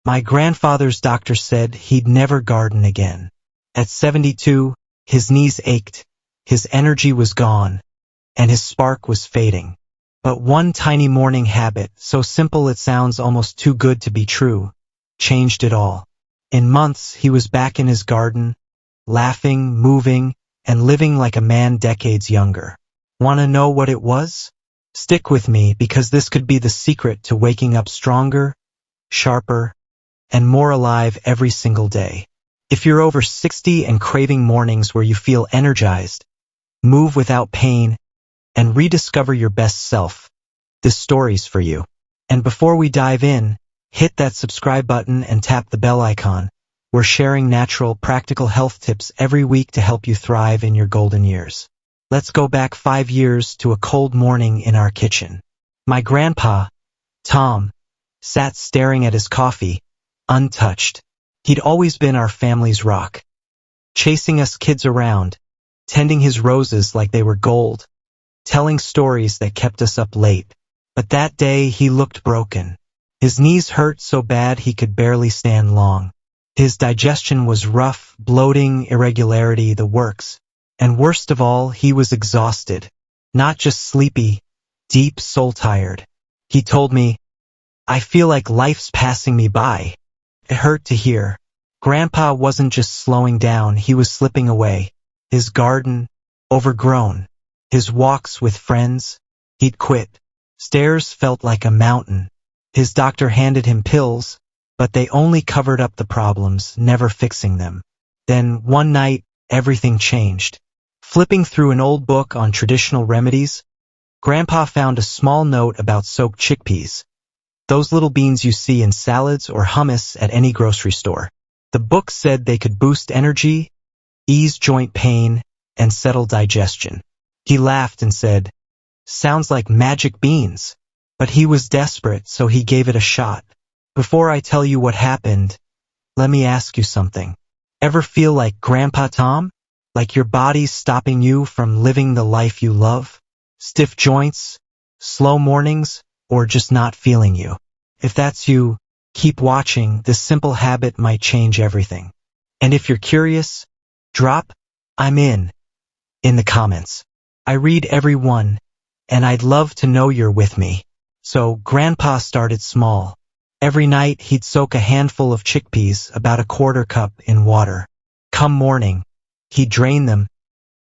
My grandfather's doctor said he'd never garden again. At 72, his knees ached, his energy was gone, and his spark was fading. But one tiny morning habit, so simple it sounds almost too good to be true, changed it all. In months, he was back in his garden, laughing, moving, and living like a man decades younger. Want to know what it was? Stick with me, because this could be the secret to waking up stronger, sharper, and more alive every single day. If you're over 60 and craving mornings where you feel energized, move without pain, and rediscover your best self, this story's for you. And before we dive in, hit that subscribe button and tap the bell icon. We're sharing natural, practical health tips every week to help you thrive in your golden years. Let's go back 5 years to a cold morning in our kitchen. My grandpa, Tom, sat staring at his coffee, untouched. He'd always been our family's rock, chasing us kids around, tending his roses like they were gold, telling stories that kept us up late. But that day he looked broken. His knees hurt so bad he could barely stand long. His digestion was rough, bloating, irregularity, the works. And worst of all, he was exhausted. Not just sleepy, deep soul-tired. He told me, "I feel like life's passing me by." It hurt to hear. Grandpa wasn't just slowing down, he was slipping away. His garden, overgrown. His walks with friends, he'd quit. Stairs felt like a mountain. His doctor handed him pills, but they only covered up the problems, never fixing them. Then, one night, everything changed. Flipping through an old book on traditional remedies, Grandpa found a small note about soaked chickpeas. Those little beans you see in salads or hummus at any grocery store. The book said they could boost energy, ease joint pain, and settle digestion. He laughed and said, "Sounds like magic beans." But he was desperate, so he gave it a shot. Before I tell you what happened, let me ask you something. Ever feel like Grandpa Tom? Like your body's stopping you from living the life you love? Stiff joints, slow mornings, or just not feeling you? If that's you, keep watching. This simple habit might change everything. And if you're curious, drop "I'm in" the comments. I read every one, and I'd love to know you're with me. So Grandpa started small. Every night he'd soak a handful of chickpeas, about a quarter cup, in water. Come morning, he'd drain them,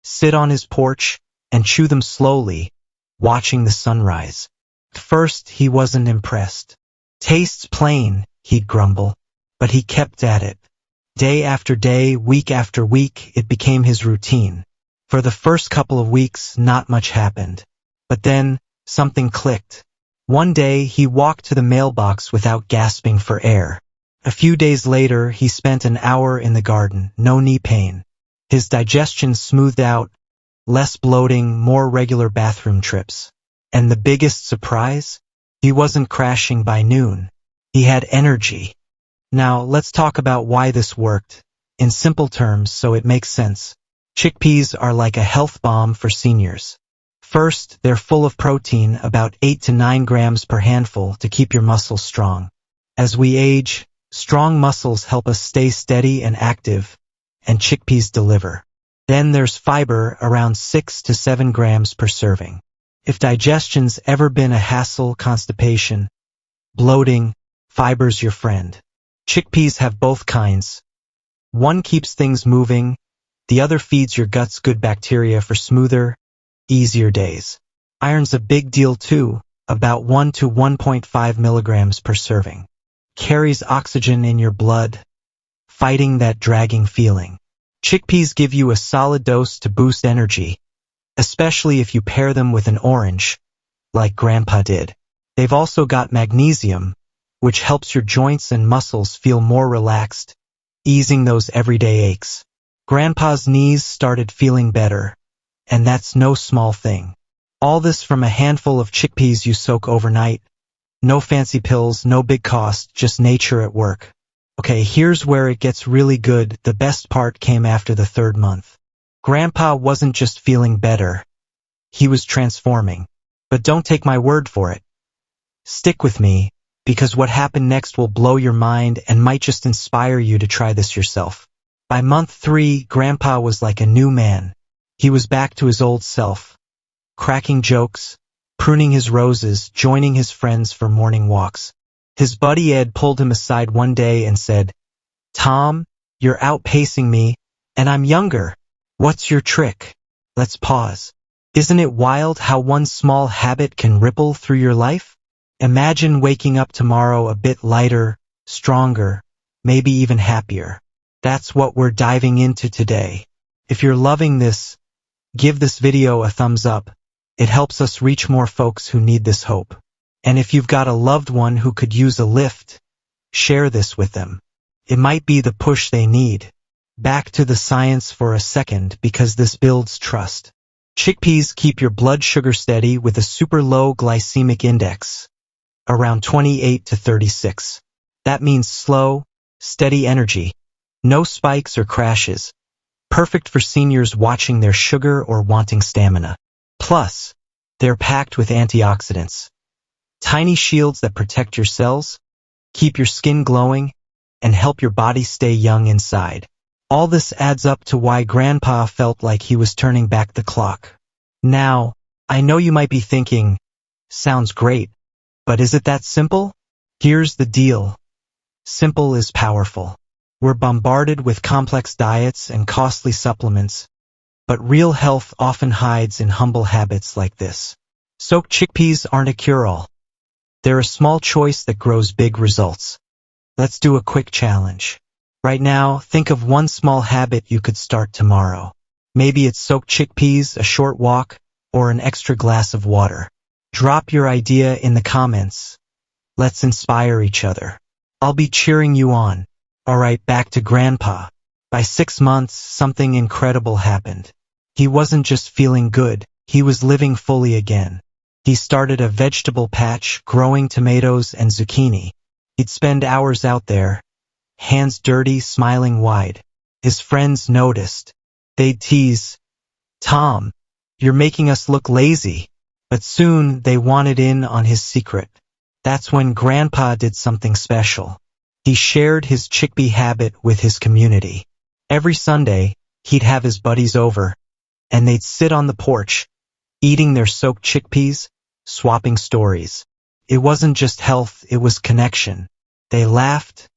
sit on his porch, and chew them slowly, watching the sunrise. At first he wasn't impressed. "Tastes plain," he'd grumble, but he kept at it. Day after day, week after week, it became his routine. For the first couple of weeks, not much happened. But then, something clicked. One day, he walked to the mailbox without gasping for air. A few days later, he spent an hour in the garden, no knee pain. His digestion smoothed out, less bloating, more regular bathroom trips. And the biggest surprise? He wasn't crashing by noon. He had energy. Now, let's talk about why this worked, in simple terms so it makes sense. Chickpeas are like a health bomb for seniors. First, they're full of protein, about 8 to 9 grams per handful, to keep your muscles strong. As we age, strong muscles help us stay steady and active, and chickpeas deliver. Then there's fiber, around 6 to 7 grams per serving. If digestion's ever been a hassle, constipation, bloating, fiber's your friend. Chickpeas have both kinds. One keeps things moving, the other feeds your guts good bacteria for smoother, easier days. Iron's a big deal too, about 1 to 1.5 milligrams per serving. Carries oxygen in your blood, fighting that dragging feeling. Chickpeas give you a solid dose to boost energy, especially if you pair them with an orange, like Grandpa did. They've also got magnesium, which helps your joints and muscles feel more relaxed, easing those everyday aches. Grandpa's knees started feeling better, and that's no small thing. All this from a handful of chickpeas you soak overnight. No fancy pills, no big cost, just nature at work. Okay, here's where it gets really good. The best part came after the 3rd month. Grandpa wasn't just feeling better. He was transforming. But don't take my word for it. Stick with me, because what happened next will blow your mind and might just inspire you to try this yourself. By month 3, Grandpa was like a new man. He was back to his old self, cracking jokes, pruning his roses, joining his friends for morning walks. His buddy Ed pulled him aside one day and said, "Tom, you're outpacing me, and I'm younger. What's your trick?" Let's pause. Isn't it wild how one small habit can ripple through your life? Imagine waking up tomorrow a bit lighter, stronger, maybe even happier. That's what we're diving into today. If you're loving this, give this video a thumbs up. It helps us reach more folks who need this hope. And if you've got a loved one who could use a lift, share this with them. It might be the push they need. Back to the science for a second because this builds trust. Chickpeas keep your blood sugar steady with a super low glycemic index, around 28 to 36. That means slow, steady energy. No spikes or crashes. Perfect for seniors watching their sugar or wanting stamina. Plus, they're packed with antioxidants. Tiny shields that protect your cells, keep your skin glowing, and help your body stay young inside. All this adds up to why Grandpa felt like he was turning back the clock. Now, I know you might be thinking, sounds great, but is it that simple? Here's the deal. Simple is powerful. We're bombarded with complex diets and costly supplements, but real health often hides in humble habits like this. Soaked chickpeas aren't a cure-all. They're a small choice that grows big results. Let's do a quick challenge. Right now, think of one small habit you could start tomorrow. Maybe it's soaked chickpeas, a short walk, or an extra glass of water. Drop your idea in the comments. Let's inspire each other. I'll be cheering you on. Alright, back to Grandpa. By 6 months, something incredible happened. He wasn't just feeling good, he was living fully again. He started a vegetable patch, growing tomatoes and zucchini. He'd spend hours out there, hands dirty, smiling wide. His friends noticed. They'd tease, "Tom, you're making us look lazy." But soon they wanted in on his secret. That's when Grandpa did something special. He shared his chickpea habit with his community. Every Sunday, he'd have his buddies over, and they'd sit on the porch, eating their soaked chickpeas, swapping stories. It wasn't just health, it was connection. They laughed,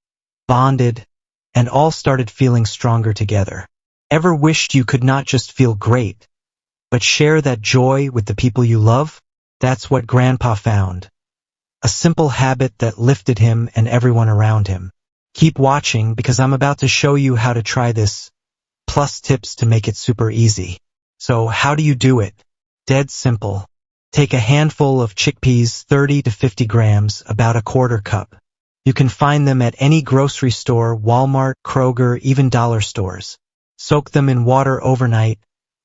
bonded, and all started feeling stronger together. Ever wished you could not just feel great, but share that joy with the people you love? That's what Grandpa found. A simple habit that lifted him and everyone around him. Keep watching because I'm about to show you how to try this, plus tips to make it super easy. So how do you do it? Dead simple. Take a handful of chickpeas, 30 to 50 grams, about a quarter cup. You can find them at any grocery store, Walmart, Kroger, even dollar stores. Soak them in water overnight,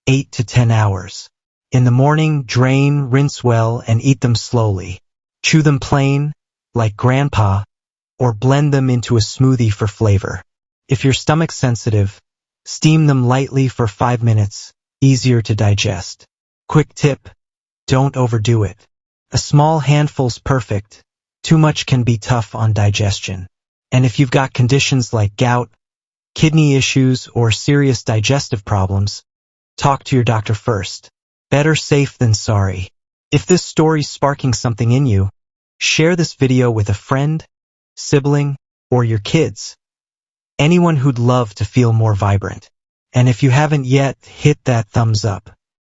8 to 10 hours. In the morning, drain, rinse well, and eat them slowly. Chew them plain, like Grandpa, or blend them into a smoothie for flavor. If your stomach's sensitive, steam them lightly for 5 minutes, easier to digest. Quick tip, don't overdo it. A small handful's perfect. Too much can be tough on digestion. And if you've got conditions like gout, kidney issues, or serious digestive problems, talk to your doctor first. Better safe than sorry. If this story's sparking something in you, share this video with a friend, sibling, or your kids. Anyone who'd love to feel more vibrant. And if you haven't yet, hit that thumbs up.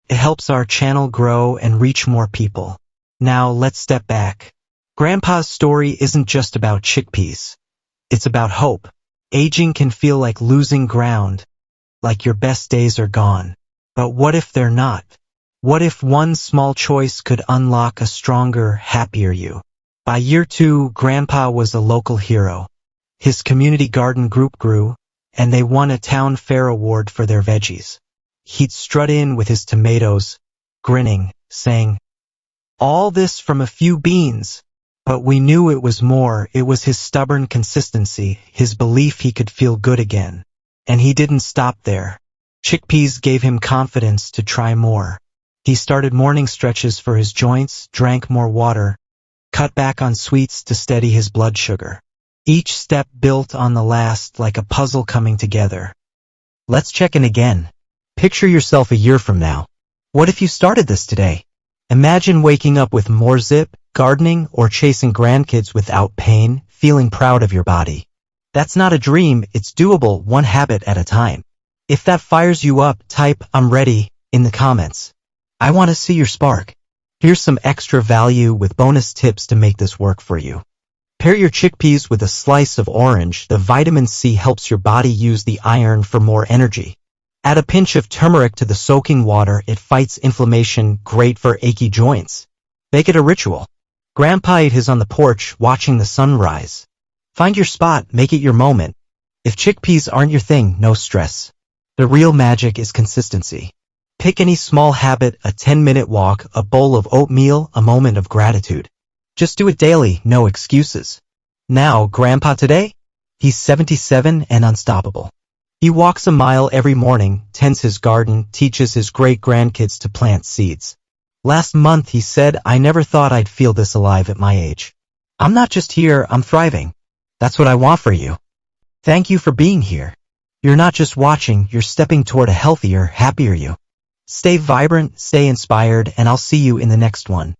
It helps our channel grow and reach more people. Now let's step back. Grandpa's story isn't just about chickpeas. It's about hope. Aging can feel like losing ground, like your best days are gone. But what if they're not? What if one small choice could unlock a stronger, happier you? By year 2, Grandpa was a local hero. His community garden group grew, and they won a town fair award for their veggies. He'd strut in with his tomatoes, grinning, saying, "All this from a few beans." But we knew it was more. It was his stubborn consistency, his belief he could feel good again. And he didn't stop there. Chickpeas gave him confidence to try more. He started morning stretches for his joints, drank more water, cut back on sweets to steady his blood sugar. Each step built on the last like a puzzle coming together. Let's check in again. Picture yourself a year from now. What if you started this today? Imagine waking up with more zip, gardening, or chasing grandkids without pain, feeling proud of your body. That's not a dream, it's doable, one habit at a time. If that fires you up, type "I'm ready" in the comments. I want to see your spark. Here's some extra value with bonus tips to make this work for you. Pair your chickpeas with a slice of orange. The vitamin C helps your body use the iron for more energy. Add a pinch of turmeric to the soaking water. It fights inflammation, great for achy joints. Make it a ritual. Grandpa ate his on the porch, watching the sunrise. Find your spot, make it your moment. If chickpeas aren't your thing, no stress. The real magic is consistency. Pick any small habit, a 10-minute walk, a bowl of oatmeal, a moment of gratitude. Just do it daily, no excuses. Now, Grandpa today? He's 77 and unstoppable. He walks a mile every morning, tends his garden, teaches his great-grandkids to plant seeds. Last month he said, "I never thought I'd feel this alive at my age. I'm not just here, I'm thriving. That's what I want for you." Thank you for being here. You're not just watching, you're stepping toward a healthier, happier you. Stay vibrant, stay inspired, and I'll see you in the next one.